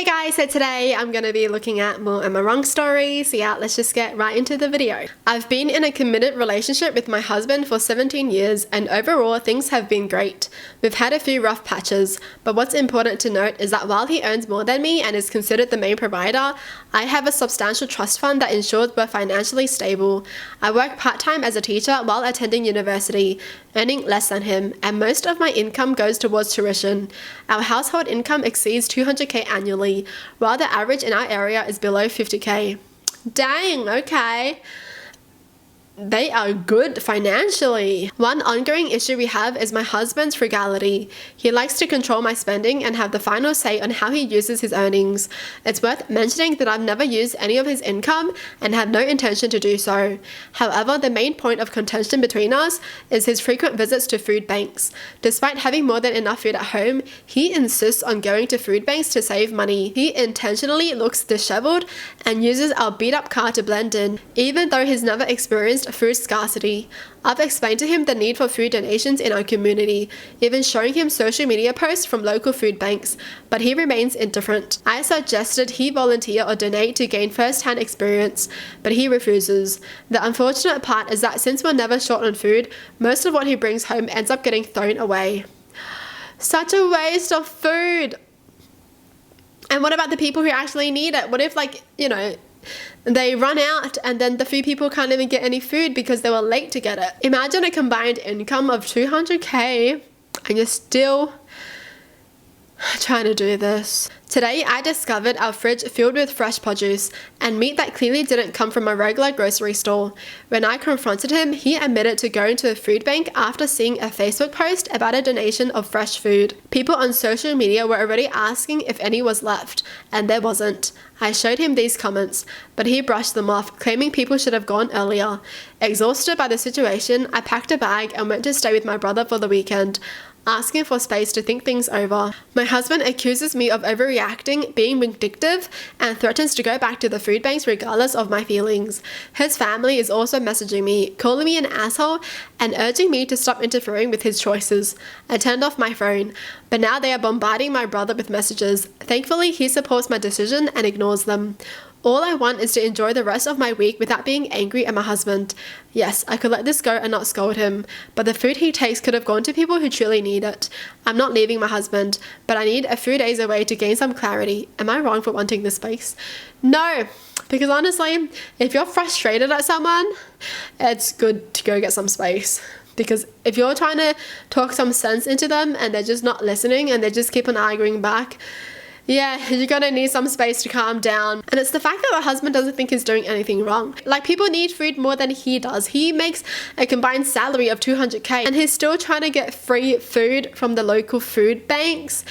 Hey guys, so today I'm going to be looking at more Am I Wrong stories. So yeah, let's just get right into the video. I've been in a committed relationship with my husband for 17 years and overall things have been great. We've had a few rough patches, but what's important to note is that while he earns more than me and is considered the main provider, I have a substantial trust fund that ensures we're financially stable. I work part-time as a teacher while attending university, earning less than him, and most of my income goes towards tuition. Our household income exceeds 200k annually, while the average in our area is below 50k. Dang, okay. They are good financially. One ongoing issue we have is my husband's frugality. He likes to control my spending and have the final say on how he uses his earnings. It's worth mentioning that I've never used any of his income and have no intention to do so. However, the main point of contention between us is his frequent visits to food banks. Despite having more than enough food at home, he insists on going to food banks to save money. He intentionally looks disheveled and uses our beat-up car to blend in, even though he's never experienced food scarcity. I've explained to him the need for food donations in our community, even showing him social media posts from local food banks, but he remains indifferent. I suggested he volunteer or donate to gain first-hand experience, but he refuses. The unfortunate part is that since we're never short on food, most of what he brings home ends up getting thrown away. Such a waste of food! And what about the people who actually need it? What if, they run out and then the few people can't even get any food because they were late to get it? Imagine a combined income of 200k and you're still trying to do this. Today I discovered our fridge filled with fresh produce and meat that clearly didn't come from a regular grocery store. When I confronted him, he admitted to going to a food bank after seeing a Facebook post about a donation of fresh food. People on social media were already asking if any was left, and there wasn't. I showed him these comments, but he brushed them off, claiming people should have gone earlier. Exhausted by the situation, I packed a bag and went to stay with my brother for the weekend, asking for space to think things over. My husband accuses me of overreacting, being vindictive, and threatens to go back to the food banks regardless of my feelings. His family is also messaging me, calling me an asshole, and urging me to stop interfering with his choices. I turned off my phone, but now they are bombarding my brother with messages. Thankfully, he supports my decision and ignores them. All I want is to enjoy the rest of my week without being angry at my husband. Yes, I could let this go and not scold him, but the food he takes could have gone to people who truly need it. I'm not leaving my husband, but I need a few days away to gain some clarity. Am I wrong for wanting this space? No, because honestly, if you're frustrated at someone, it's good to go get some space. Because if you're trying to talk some sense into them and they're just not listening and they just keep on arguing back, yeah, you're gonna need some space to calm down. And it's the fact that my husband doesn't think he's doing anything wrong. Like, people need food more than he does. He makes a combined salary of 200k and he's still trying to get free food from the local food banks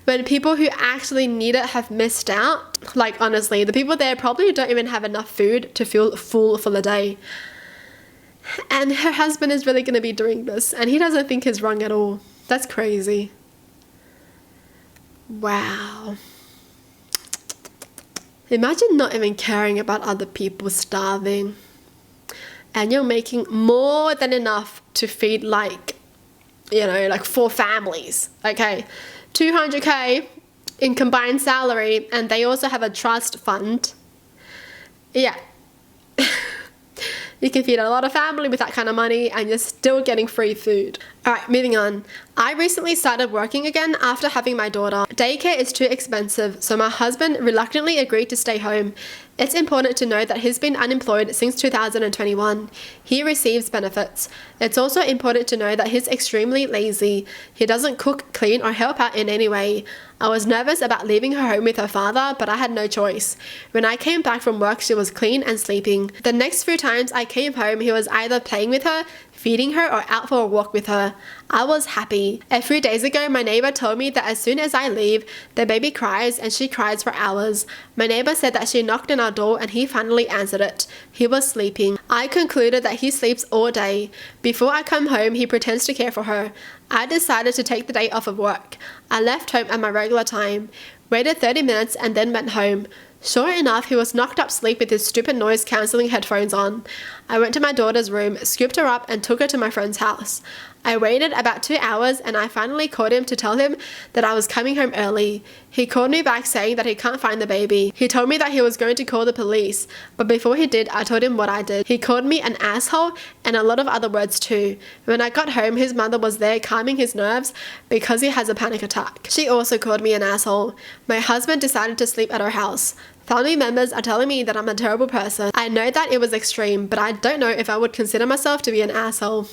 when people who actually need it have missed out. Like, honestly, the people there probably don't even have enough food to feel full for the day. And her husband is really gonna be doing this and he doesn't think he's wrong at all. That's crazy. Wow. Imagine not even caring about other people starving and you're making more than enough to feed like 4 families. Okay, 200k in combined salary, and they also have a trust fund. Yeah. You can feed a lot of family with that kind of money and you're still getting free food. Alright, moving on. I recently started working again after having my daughter. Daycare is too expensive, so my husband reluctantly agreed to stay home. It's important to note that he's been unemployed since 2021. He receives benefits. It's also important to know that he's extremely lazy. He doesn't cook, clean, or help out in any way. I was nervous about leaving her home with her father, but I had no choice. When I came back from work, she was clean and sleeping. The next few times I came home, he was either playing with her, feeding her, or out for a walk with her. I was happy. A few days ago, my neighbor told me that as soon as I leave, the baby cries and she cries for hours. My neighbor said that she knocked on our door and he finally answered it. He was sleeping. I concluded that he sleeps all day. Before I come home, he pretends to care for her. I decided to take the day off of work. I left home at my regular time, waited 30 minutes and then went home. Sure enough, he was knocked up asleep with his stupid noise-cancelling headphones on. I went to my daughter's room, scooped her up and took her to my friend's house. I waited about 2 hours and I finally called him to tell him that I was coming home early. He called me back saying that he can't find the baby. He told me that he was going to call the police, but before he did, I told him what I did. He called me an asshole and a lot of other words too. When I got home, his mother was there calming his nerves because he has a panic attack. She also called me an asshole. My husband decided to sleep at our house. Family members are telling me that I'm a terrible person. I know that it was extreme, but I don't know if I would consider myself to be an asshole.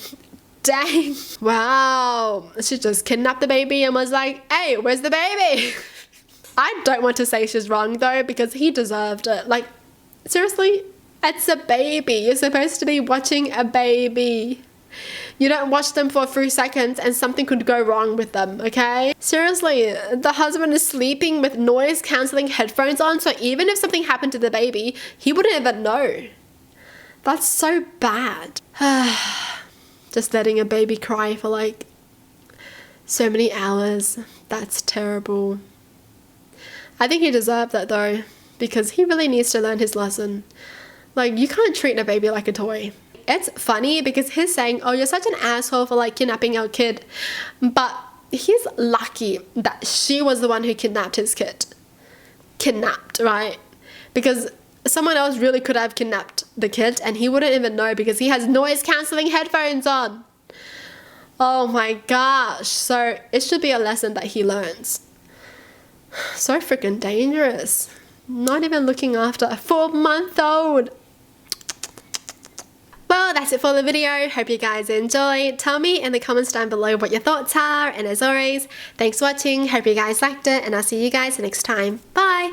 Dang. Wow. She just kidnapped the baby and was like, hey, where's the baby? I don't want to say she's wrong though, because he deserved it. Like, seriously, it's a baby. You're supposed to be watching a baby. You don't watch them for a few seconds and something could go wrong with them, okay? Seriously, the husband is sleeping with noise cancelling headphones on, so even if something happened to the baby, he wouldn't even know. That's so bad. Just letting a baby cry for like so many hours. That's terrible. I think he deserved that though, because he really needs to learn his lesson. Like, you can't treat a baby like a toy. It's funny because he's saying, oh, you're such an asshole for like kidnapping our kid. But he's lucky that she was the one who kidnapped his kid. Kidnapped, right? Because someone else really could have kidnapped the kid and he wouldn't even know because he has noise cancelling headphones on. Oh my gosh. So it should be a lesson that he learns. So freaking dangerous. Not even looking after a 4-month-old. Well, that's it for the video. Hope you guys enjoyed. Tell me in the comments down below what your thoughts are. And as always, thanks for watching. Hope you guys liked it. And I'll see you guys next time. Bye.